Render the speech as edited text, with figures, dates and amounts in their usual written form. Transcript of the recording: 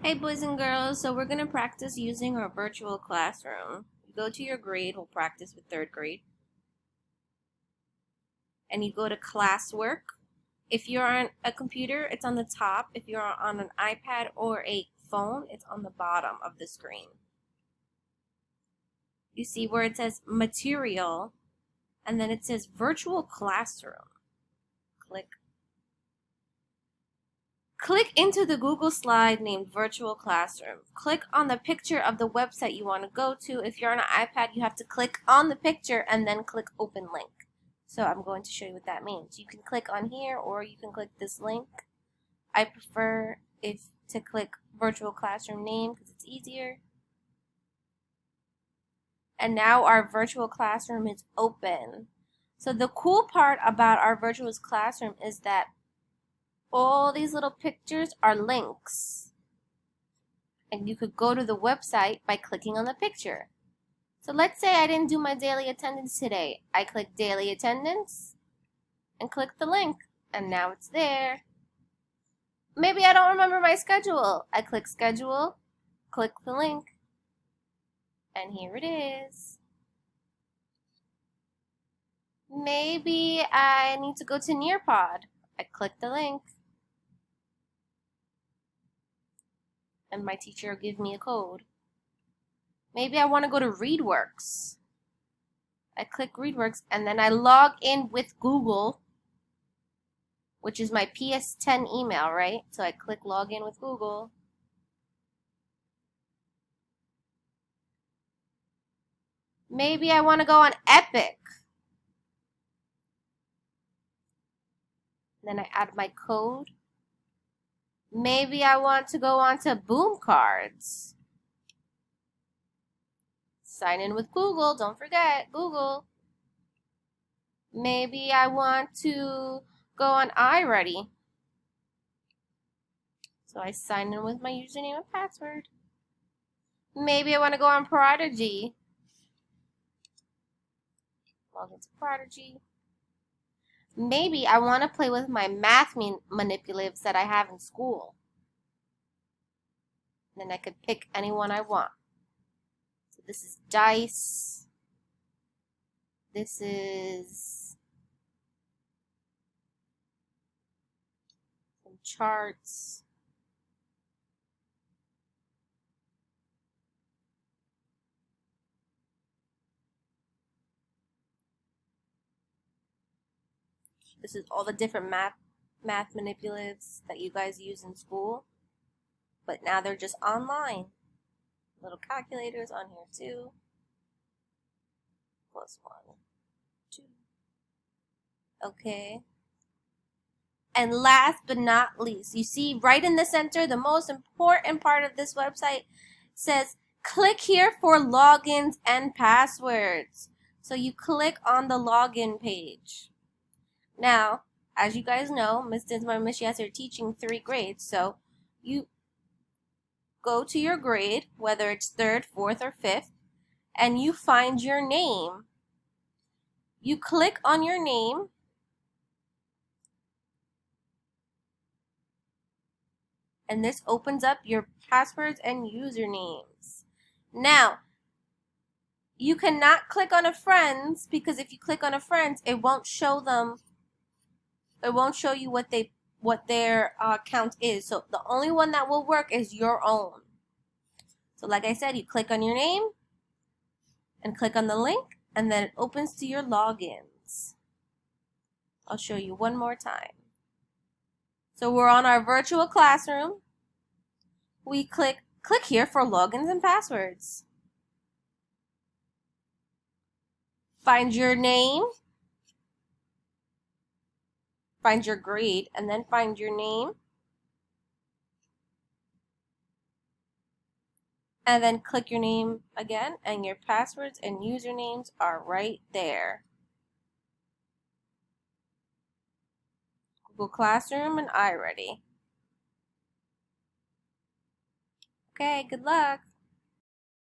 Hey boys and girls, so we're going to practice using our virtual classroom. You go to your grade, we'll practice with 3rd grade. And you go to Classwork. If you're on a computer, it's on the top. If you're on an iPad or a phone, it's on the bottom of the screen. You see where it says Material, and then it says Virtual Classroom. Click into the Google slide named Virtual Classroom. Click on the picture of the website you want to go to. If you're on an iPad, you have to click on the picture and then click Open Link. So I'm going to show you what that means. You can click on here or you can click this link. I prefer to click Virtual Classroom name because it's easier. And now our virtual classroom is open. So the cool part about our virtual classroom is that all these little pictures are links. And you could go to the website by clicking on the picture. So let's say I didn't do my daily attendance today. I click daily attendance and click the link. And now it's there. Maybe I don't remember my schedule. I click schedule, click the link, and here it is. Maybe I need to go to Nearpod. I click the link. And my teacher will give me a code. Maybe I want to go to Readworks. I click Readworks and then I log in with Google, which is my PS10 email, right? So I click log in with Google. Maybe I want to go on Epic. Then I add my code. Maybe I want to go on to Boom Cards. Sign in with Google. Don't forget, Google. Maybe I want to go on iReady. So I sign in with my username and password. Maybe I want to go on Prodigy. Log into Prodigy. Maybe I want to play with my math manipulatives that I have in school. Then I could pick any one I want. So this is dice. This is some charts. This is all the different math manipulatives that you guys use in school. But now they're just online. Little calculators on here too. +1, 2. Okay. And last but not least, you see right in the center, the most important part of this website says, click here for logins and passwords. So you click on the login page. Now, as you guys know, Miss Dinsmore and Miss Yes are teaching 3 grades, so you go to your grade, whether it's 3rd, 4th, or 5th, and you find your name. You click on your name, and this opens up your passwords and usernames. Now, you cannot click on a friend's because if you click on a friend's, it won't show them. It won't show you what their account is. So the only one that will work is your own. So like I said, you click on your name and click on the link, and then it opens to your logins. I'll show you one more time. So we're on our virtual classroom. We click here for logins and passwords. Find your name. Find your grade, and then find your name. And then click your name again, and your passwords and usernames are right there. Google Classroom and iReady. Okay, good luck.